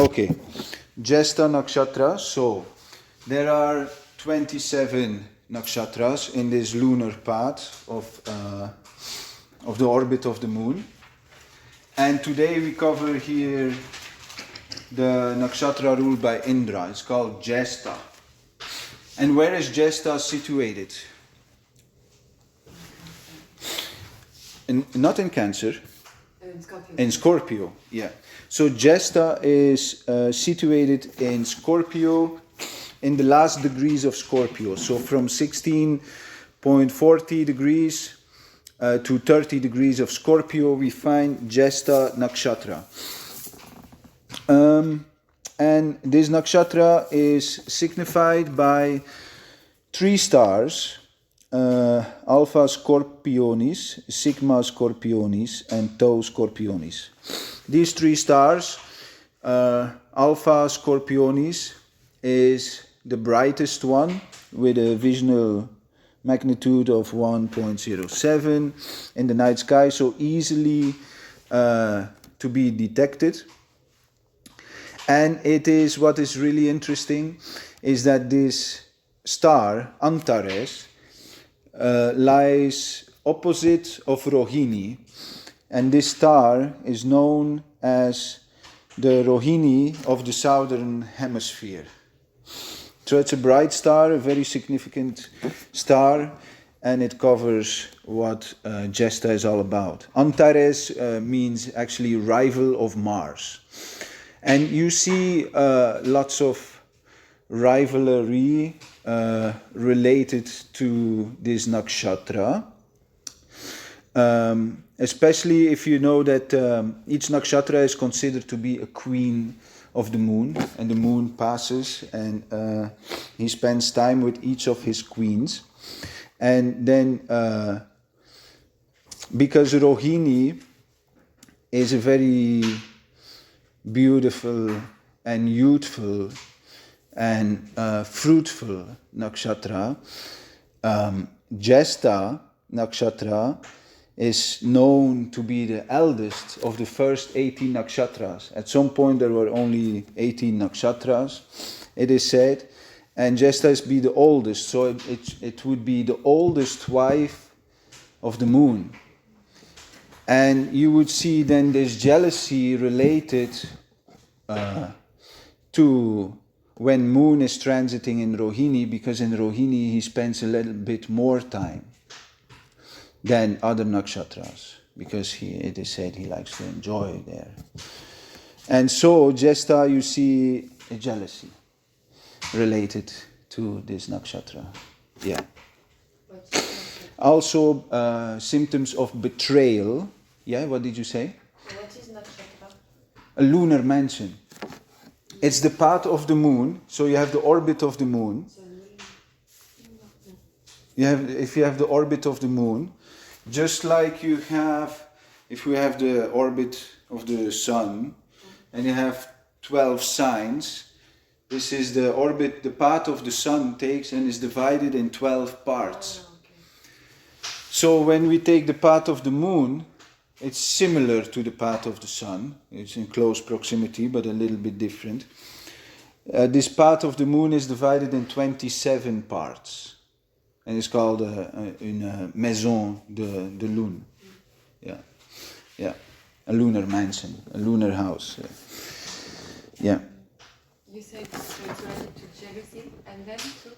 Okay, Jyeṣṭhā Nakṣatra. So there are 27 nakshatras in this lunar path of the orbit of the moon. And today we cover here the nakshatra ruled by Indra. It's called Jyeṣṭhā. And where is Jyeṣṭhā situated? Not in Cancer. In Scorpio. In Scorpio, yeah. So Jyeṣṭhā is situated in Scorpio, in the last degrees of Scorpio. So from 16.40 degrees to 30 degrees of Scorpio, we find Jyeṣṭhā Nakṣatra. And this nakshatra is signified by 3 stars, Alpha Scorpionis, Sigma Scorpionis, and Tau Scorpionis. These 3 stars, Alpha Scorpionis is the brightest one with a visual magnitude of 1.07 in the night sky, so easily to be detected. And it is, what is really interesting is that this star, Antares, lies opposite of Rohini, and this star is known as the Rohini of the southern hemisphere. So it's a bright star, a very significant star, and it covers what Jyeṣṭhā is all about. Antares means actually rival of Mars. And you see lots of rivalry related to this nakshatra, especially if you know that each nakshatra is considered to be a queen of the moon, and the moon passes and he spends time with each of his queens. And then because Rohini is a very beautiful and youthful and fruitful nakshatra, Jyeṣṭhā Nakṣatra is known to be the eldest of the first 18 nakshatras. At some point there were only 18 nakshatras, it is said, and Jyeṣṭhā is be the oldest, so it would be the oldest wife of the moon. And you would see then this jealousy related to when moon is transiting in Rohini, because in Rohini he spends a little bit more time than other nakshatras, because it is said he likes to enjoy there. And so Jyeṣṭhā, you see a jealousy related to this nakshatra. Yeah. Also symptoms of betrayal. Yeah, what did you say? What is nakshatra? A lunar mansion. It's the path of the moon, so you have the orbit of the moon. If you have the orbit of the moon, just like you have, if you have the orbit of the sun, and you have 12 signs, this is the orbit, the path of the sun takes and is divided in 12 parts. So when we take the path of the moon, it's similar to the path of the sun. It's in close proximity, but a little bit different. This path of the moon is divided in 27 parts. And it's called une maison de lune. Yeah. A lunar mansion, a lunar house. Yeah. You said so it's related to jealousy and then to?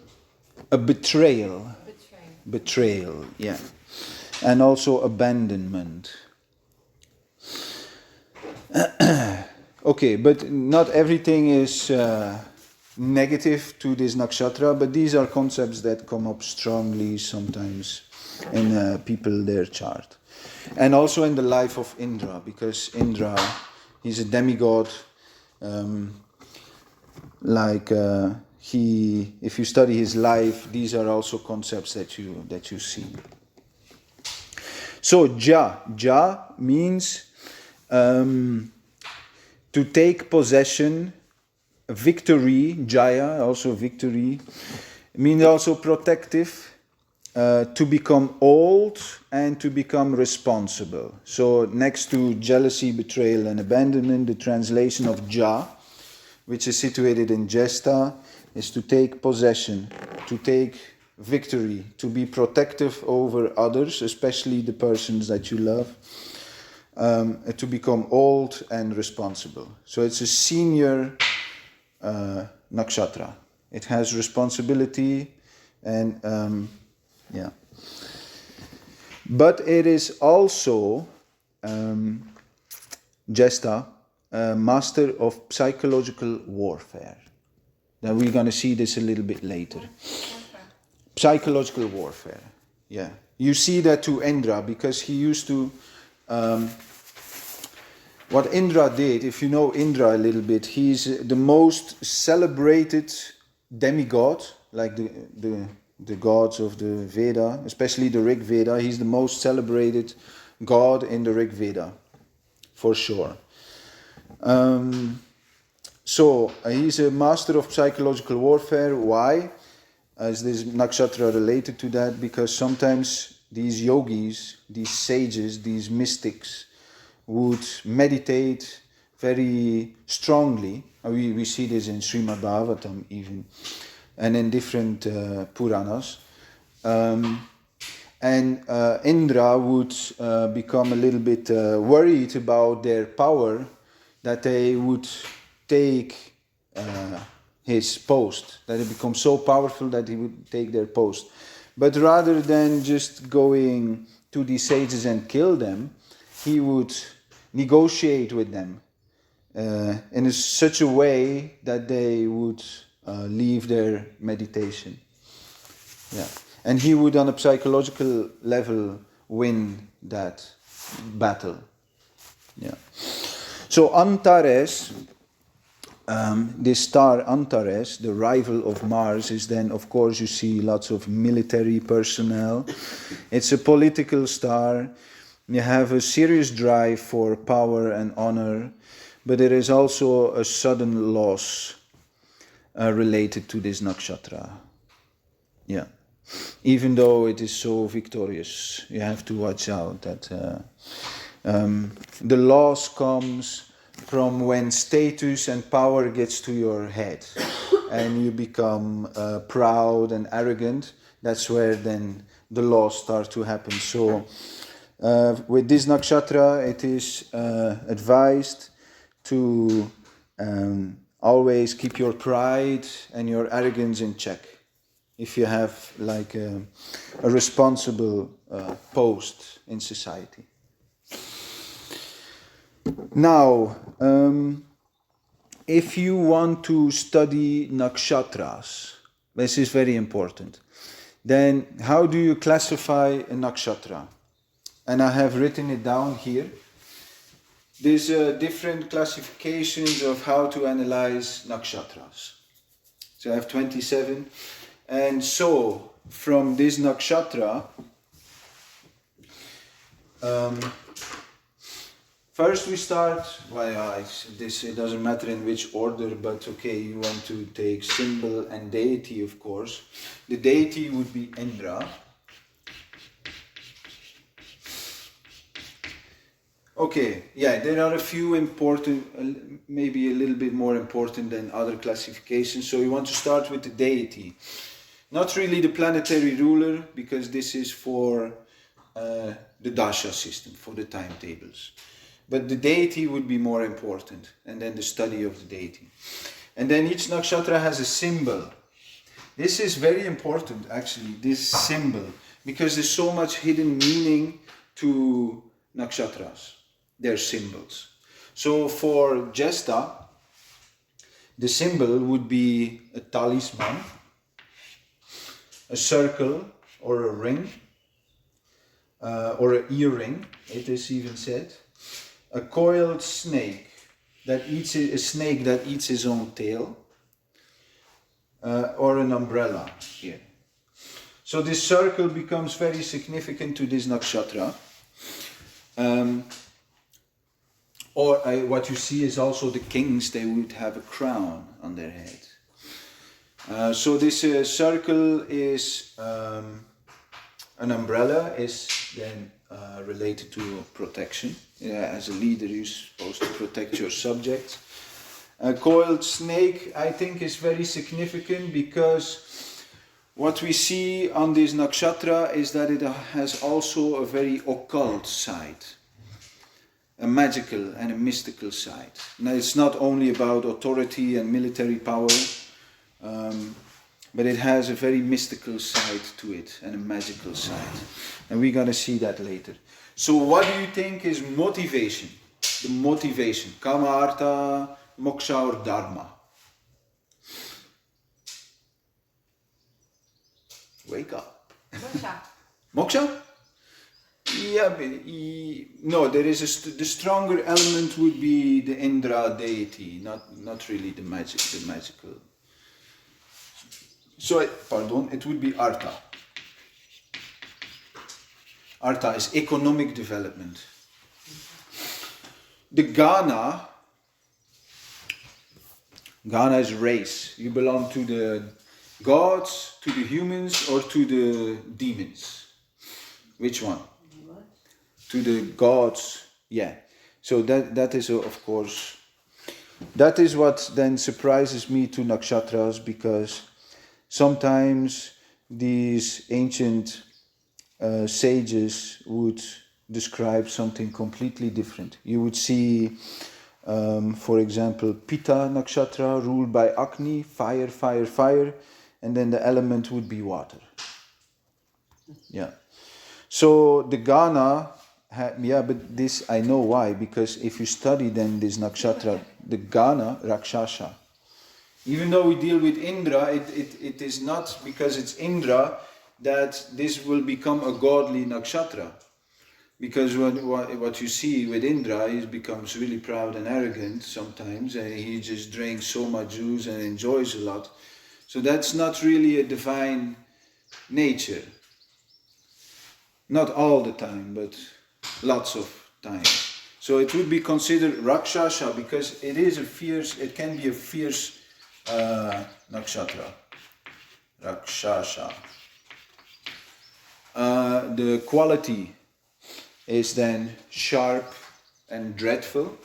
A betrayal. Betrayal, yeah. And also abandonment. Okay, but not everything is negative to this nakshatra, but these are concepts that come up strongly sometimes in people, their chart. And also in the life of Indra, because Indra, he's a demigod. If you study his life, these are also concepts that you see. So Jya means to take possession, victory, Jaya, also victory, means also protective, to become old and to become responsible. So next to jealousy, betrayal and abandonment, the translation of Jya which is situated in Jyeṣṭhā, is to take possession, to take victory, to be protective over others, especially the persons that you love, to become old and responsible. So it's a senior nakshatra. It has responsibility and yeah. But it is also Jyeṣṭhā, master of psychological warfare. Now we're going to see this a little bit later. Psychological warfare, yeah. You see that to Indra, because he used to... what Indra did, if you know Indra a little bit, he's the most celebrated demigod, like the gods of the Veda, especially the Rig Veda. He's the most celebrated god in the Rig Veda, for sure. So he's a master of psychological warfare. Why? Is this nakshatra related to that? Because sometimes these yogis, these sages, these mystics would meditate very strongly. We see this in Srimad Bhagavatam even, and in different Puranas. And Indra would become a little bit worried about their power, that they would take his post, that it becomes so powerful that he would take their post. But rather than just going to these sages and kill them, he would negotiate with them in such a way that they would leave their meditation. Yeah. And he would, on a psychological level, win that battle. Yeah. So Antares, this star Antares, the rival of Mars, is then, of course, you see lots of military personnel. It's a political star. You have a serious drive for power and honor, but there is also a sudden loss related to this nakshatra. Yeah. Even though it is so victorious, you have to watch out that the loss comes from when status and power gets to your head and you become proud and arrogant. That's where then the loss starts to happen. So with this nakshatra, it is advised to always keep your pride and your arrogance in check, if you have like a responsible post in society. Now, if you want to study nakshatras, this is very important, then how do you classify a nakshatra? And I have written it down here. There's different classifications of how to analyze nakshatras. So I have 27. And so, from this nakshatra, first we start, it doesn't matter in which order, but okay, you want to take symbol and deity, of course. The deity would be Indra. Okay, yeah, there are a few important, maybe a little bit more important than other classifications. So you want to start with the deity. Not really the planetary ruler, because this is for the dasha system, for the timetables. But the deity would be more important, and then the study of the deity. And then each nakshatra has a symbol. This is very important, actually, this symbol, because there's so much hidden meaning to nakshatras, their symbols. So for Jyeṣṭhā, the symbol would be a talisman, a circle or a ring, or an earring, it is even said, a coiled snake that eats his own tail, or an umbrella here. So this circle becomes very significant to this nakshatra. What you see is also the kings, they would have a crown on their head. So this circle is an umbrella, is then related to protection. As a leader, you're supposed to protect your subjects. A coiled snake, I think, is very significant because what we see on this nakshatra is that it has also a very occult side, a magical and a mystical side. Now, it's not only about authority and military power, but it has a very mystical side to it and a magical side. And we're going to see that later. So what do you think is motivation? The motivation. Kama, artha, moksha or dharma? Wake up. Moksha. Moksha? Yeah, but no, there is the stronger element would be the Indra deity, not really the magical. So, it would be artha. Artha is economic development. The Gana is race. You belong to the gods, to the humans, or to the demons. Which one? What? To the gods, yeah. So that is, of course, that is what then surprises me to nakshatras, because sometimes these ancient sages would describe something completely different. You would see, for example, Pitta Nakshatra ruled by Agni, fire, fire, fire, and then the element would be water. Yeah. So the Gana, but this I know why, because if you study then this Nakshatra, the Gana, Rakshasa. Even though we deal with Indra, it is not because it's Indra that this will become a godly nakshatra. Because what you see with Indra, he becomes really proud and arrogant sometimes, and he just drinks so much juice and enjoys a lot. So that's not really a divine nature. Not all the time, but lots of times. So it would be considered Rakshasa because it can be a fierce nakshatra. Rakshasa. The quality is then sharp and dreadful.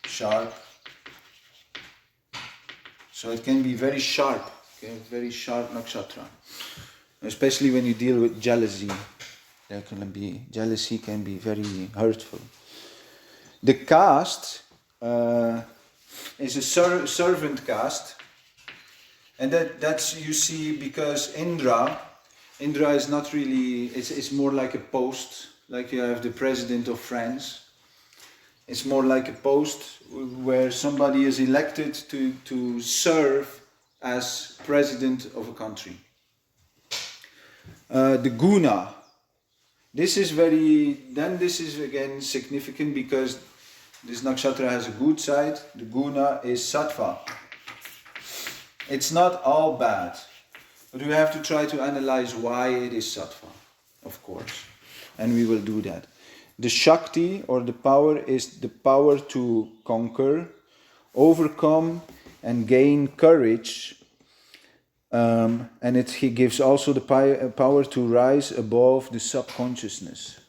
Sharp. So it can be very sharp, okay? Very sharp nakshatra. Especially when you deal with jealousy. Jealousy can be very hurtful. The caste is a servant caste. And that's you see because Indra is not really, it's more like a post, like you have the president of France. It's more like a post where somebody is elected to serve as president of a country. The guna, this is again significant because this nakshatra has a good side. The guna is sattva. It's not all bad, but we have to try to analyze why it is sattva, of course, and we will do that. The Shakti or the power is the power to conquer, overcome and gain courage, and he gives also the power to rise above the subconsciousness.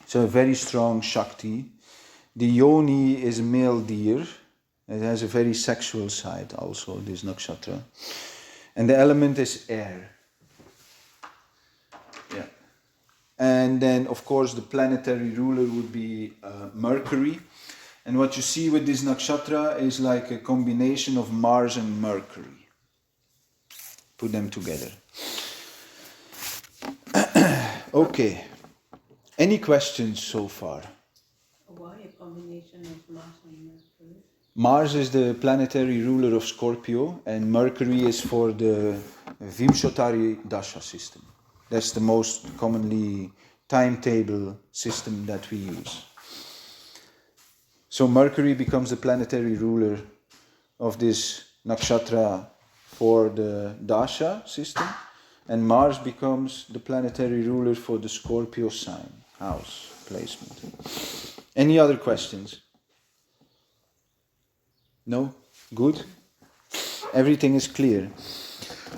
So a very strong Shakti. The Yoni is male deer. It has a very sexual side also, this nakshatra. And the element is air. Yeah. And then, of course, the planetary ruler would be Mercury. And what you see with this nakshatra is like a combination of Mars and Mercury. Put them together. Okay. Any questions so far? Why a combination of Mars and Mercury? Mars is the planetary ruler of Scorpio, and Mercury is for the Vṛṣtika Rāśi system. That's the most commonly timetable system that we use. So Mercury becomes the planetary ruler of this nakshatra for the Dasha system, and Mars becomes the planetary ruler for the Scorpio sign, house placement. Any other questions? No? Good? Everything is clear.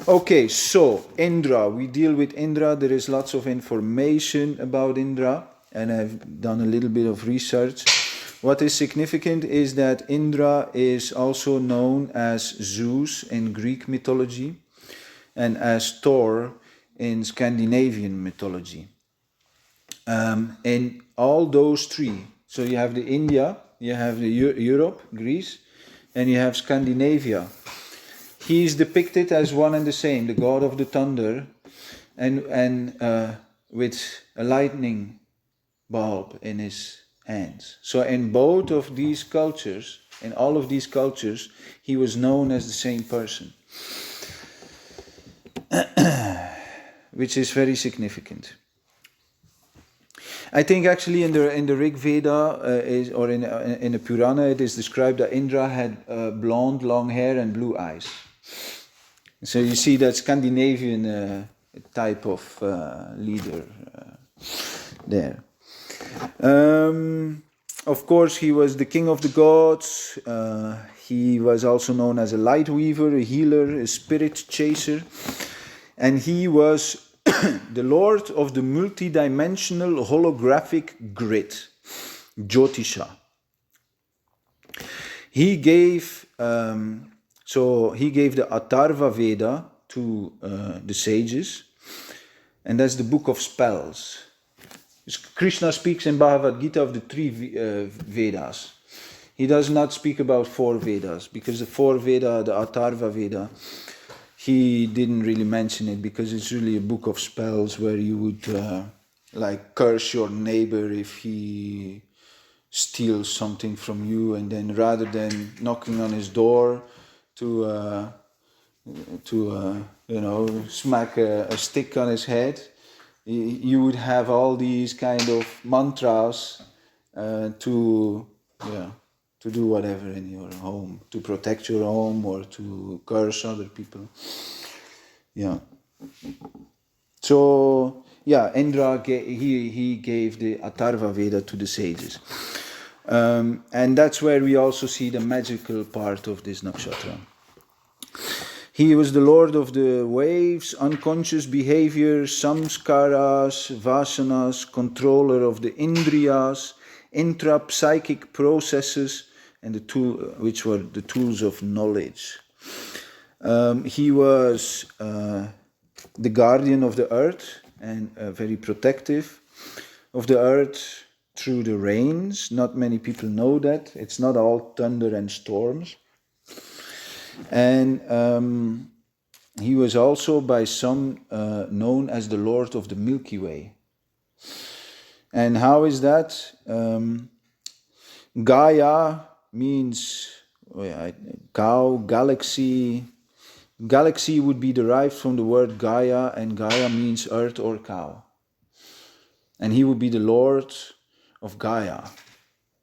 Okay, so Indra, we deal with Indra. There is lots of information about Indra. and I've done a little bit of research. What is significant is that Indra is also known as Zeus in Greek mythology and as Thor in Scandinavian mythology. In all those three, so you have the India, you have the Europe, Greece, and you have Scandinavia. He is depicted as one and the same, the god of the thunder, and with a lightning bulb in his hands. So in both of these cultures, in all of these cultures, he was known as the same person, which is very significant. I think actually in the Rig Veda or in the Purana it is described that Indra had blonde, long hair and blue eyes. So you see that Scandinavian type of leader there. Of course, he was the king of the gods. He was also known as a light weaver, a healer, a spirit chaser, and he was the lord of the multi-dimensional holographic grid, Jyeṣṭhā. He gave the Atharva Veda to the sages, and that's the book of spells. Krishna speaks in Bhagavad Gita of the three Vedas. He does not speak about four Vedas, because the four Veda, the Atharva Veda, he didn't really mention it, because it's really a book of spells where you would like curse your neighbor if he steals something from you, and then rather than knocking on his door to smack a stick on his head, you would have all these kind of mantras to do whatever in your home, to protect your home or to curse other people. Yeah. So Indra he gave the Atharva Veda to the sages, and that's where we also see the magical part of this nakshatra. He was the lord of the waves, unconscious behavior, samskaras, vasanas, controller of the indriyas, intra-psychic processes, and which were the tools of knowledge. He was the guardian of the earth and very protective of the earth through the rains. Not many people know that. It's not all thunder and storms. And he was also by some known as the Lord of the Milky Way. And how is that? Gaia means cow, galaxy. Galaxy would be derived from the word Gaia, and Gaia means earth or cow. And he would be the Lord of Gaia,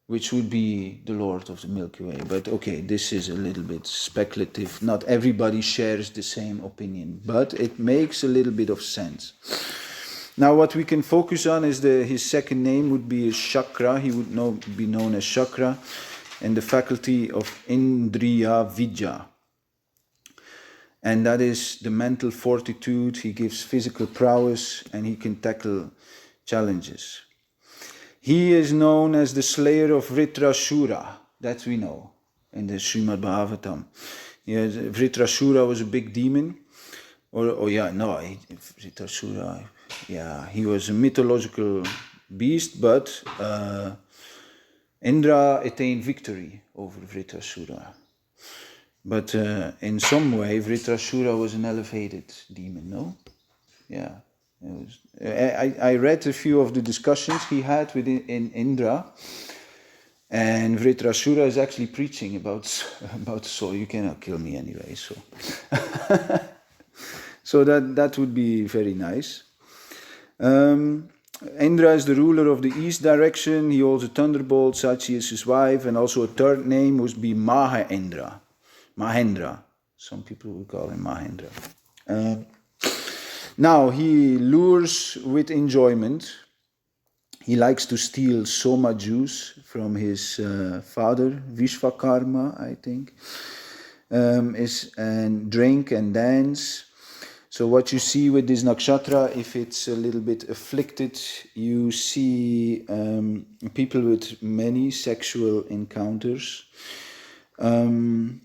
which would be the Lord of the Milky Way. But okay, this is a little bit speculative. Not everybody shares the same opinion, but it makes a little bit of sense. Now what we can focus on is his second name would be Chakra. He would be known as Chakra, and the faculty of Indriya Vidya. And that is the mental fortitude. He gives physical prowess, and he can tackle challenges. He is known as the slayer of Vṛṣtika, that we know in the Srimad Bhagavatam. Vṛṣika was a big demon. Vṛṣika, he was a mythological beast, but Indra attained victory over Vṛṣika. But in some way, Vṛṣika was an elevated demon, no? Yeah. I read a few of the discussions he had in Indra, and Vṛṣika is actually preaching about soul. You cannot kill me anyway, so so that would be very nice. Indra is the ruler of the east direction. He holds a thunderbolt. Sachi is his wife, and also a third name would be Mahendra. Some people would call him Mahendra. Now, he lures with enjoyment. He likes to steal soma juice from his father, Vishvakarma, I think, and drink and dance. So what you see with this nakshatra, if it's a little bit afflicted, you see people with many sexual encounters, and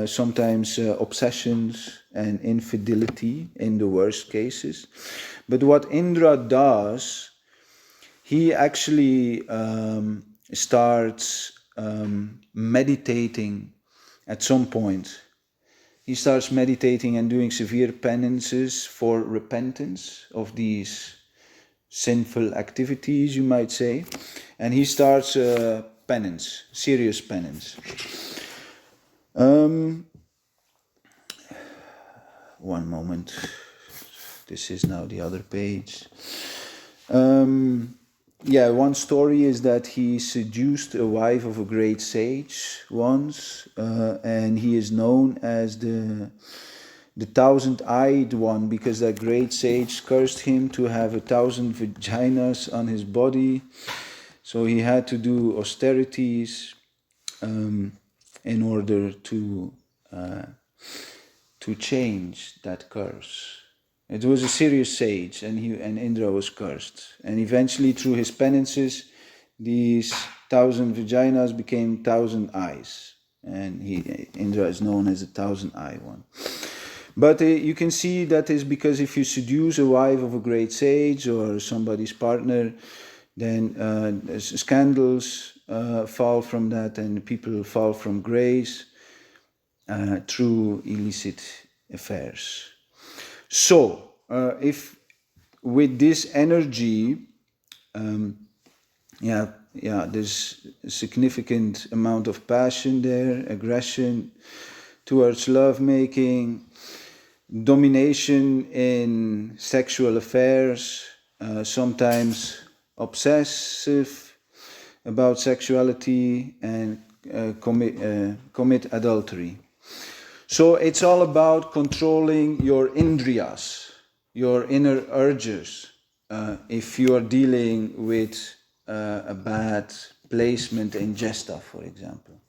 sometimes obsessions and infidelity in the worst cases. But what Indra does, he actually starts meditating at some point. He starts meditating and doing severe penances for repentance of these sinful activities, you might say. And he starts penance, serious penance. One moment. This is now the other page. One story is that he seduced a wife of a great sage once, and he is known as the thousand-eyed one, because that great sage cursed him to have 1,000 vaginas on his body. So he had to do austerities in order to change that curse. It was a serious sage, and Indra was cursed. And eventually, through his penances, these 1,000 vaginas became 1,000 eyes. And Indra is known as the 1,000-eye one. But you can see that is because if you seduce a wife of a great sage or somebody's partner, then scandals fall from that, and people fall from grace through illicit affairs. So, if with this energy, there's a significant amount of passion there, aggression towards lovemaking, domination in sexual affairs, sometimes obsessive about sexuality, and commit adultery. So it's all about controlling your indriyas, your inner urges, if you are dealing with a bad placement in jyeṣṭhā, for example.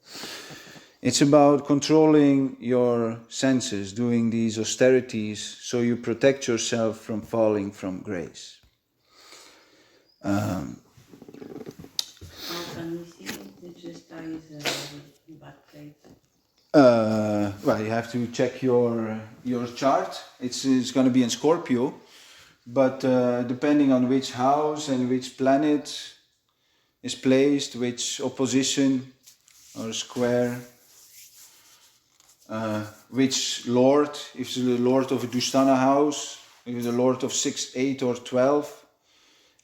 It's about controlling your senses, doing these austerities, so you protect yourself from falling from grace. How can we see if the jyeṣṭhā is a bad place? You have to check your chart. It's going to be in Scorpio, but depending on which house and which planet is placed, which opposition or square, which lord, if it's the lord of a Dushtana house, if it's the lord of 6, 8 or 12,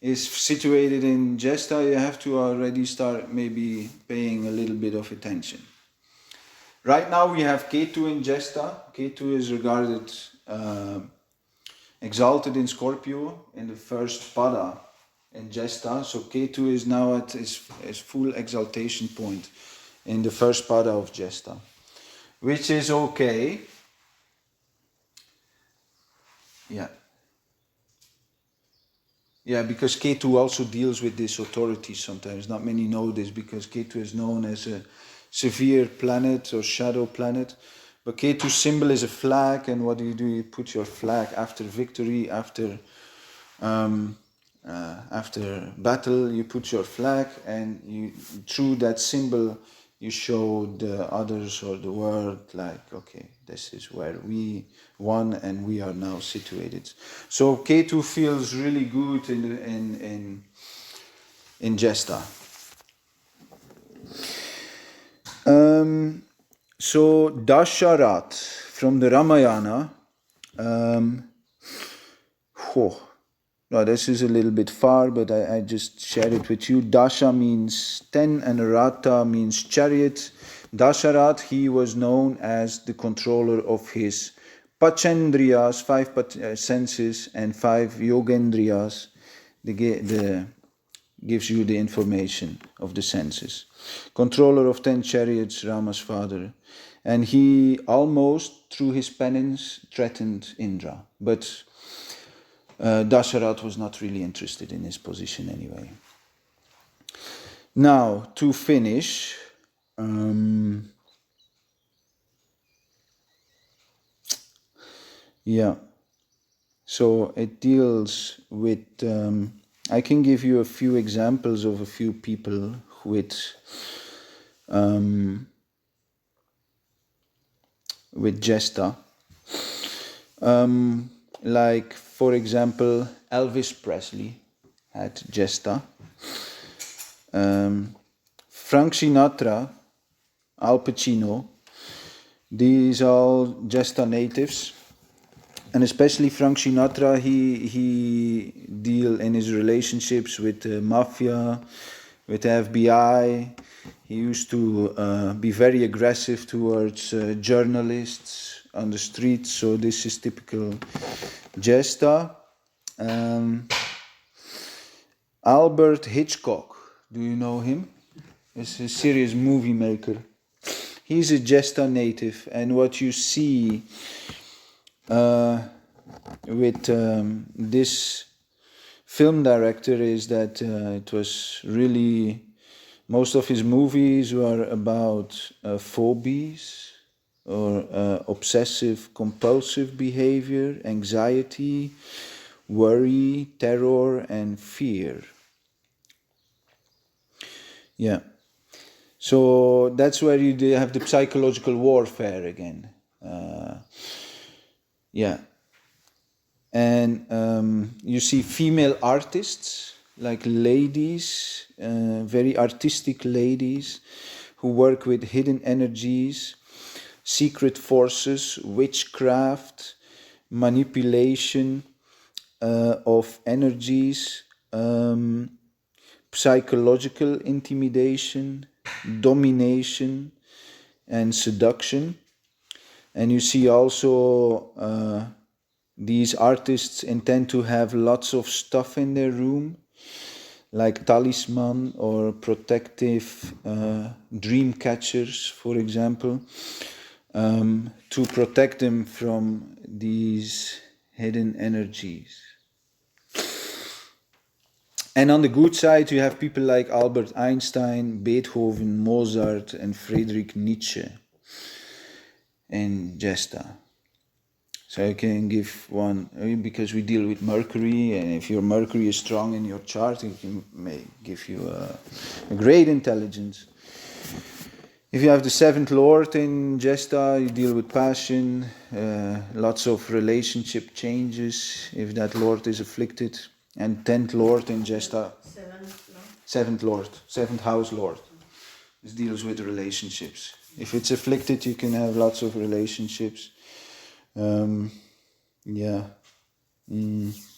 is situated in jyeṣṭhā, you have to already start maybe paying a little bit of attention. Right now we have Ketu in jyeṣṭhā. Ketu is regarded exalted in Scorpio in the first pada in jyeṣṭhā. So Ketu is now at his full exaltation point in the first pada of jyeṣṭhā, which is okay. Yeah, because Ketu also deals with this authority sometimes. Not many know this because Ketu is known as a severe planet or shadow planet. But Ketu's symbol is a flag, and what do? You put your flag after victory, after battle, you put your flag, and through that symbol you show the others or the world, like, okay, this is where we won and we are now situated. So Ketu feels really good in jyeṣṭhā. So Dasharat from the Ramayana. Now this is a little bit far, but I just share it with you. Dasha means 10 and Ratha means chariot. Dasharat, he was known as the controller of his Pachendriyas, 5 senses, and 5 yogendriyas. Gives you the information of the senses. Controller of 10 chariots, Rama's father. And he almost, through his penance, threatened Indra. But Dasharat was not really interested in his position anyway. Now, to finish, Yeah. So it deals with, I can give you a few examples of a few people with jyeṣṭhā. Like, for example, Elvis Presley had jyeṣṭhā. Frank Sinatra, Al Pacino, these are all jyeṣṭhā natives. And especially Frank Sinatra, he deal in his relationships with the mafia, with the FBI. He used to be very aggressive towards journalists on the streets. So this is typical jyeṣṭhā. Albert Hitchcock, do you know him? He's a serious movie maker. He's a jyeṣṭhā native, and what you see with this film director is that it was really, most of his movies were about phobias or obsessive compulsive behavior, anxiety, worry, terror and fear. Yeah. So that's where you have the psychological warfare again. Yeah. And you see female artists, like ladies, very artistic ladies, who work with hidden energies, secret forces, witchcraft, manipulation of energies, psychological intimidation, domination and seduction. And you see also these artists intend to have lots of stuff in their room, like talisman or protective dream catchers, for example, to protect them from these hidden energies. And on the good side, you have people like Albert Einstein, Beethoven, Mozart, and Friedrich Nietzsche in jyeṣṭhā. So I can give one, because we deal with Mercury, and if your Mercury is strong in your chart, it may give you a great intelligence. If you have the 7th Lord in jyeṣṭhā, you deal with passion, lots of relationship changes, if that Lord is afflicted. And 10th Lord in jyeṣṭhā, 7th Lord, 7th house Lord. This deals with relationships. If it's afflicted, you can have lots of relationships.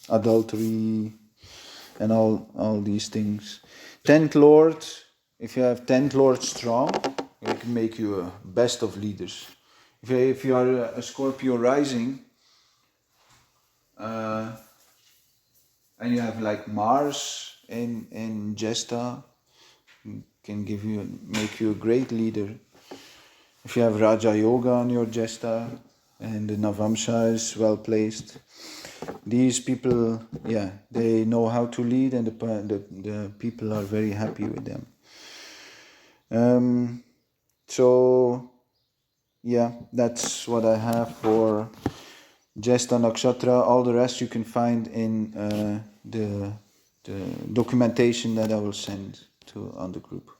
Adultery and all these things. 10th Lord, if you have 10th Lord strong, it can make you a best of leaders. If you are a Scorpio rising, and you have like Mars in jyeṣṭhā, can make you a great leader. If you have Raja Yoga on your jyeṣṭhā and the Navamsha is well placed, these people, they know how to lead, and the people are very happy with them. That's what I have for Jyeṣṭhā Nakṣatra. All the rest you can find in the documentation that I will send on the group.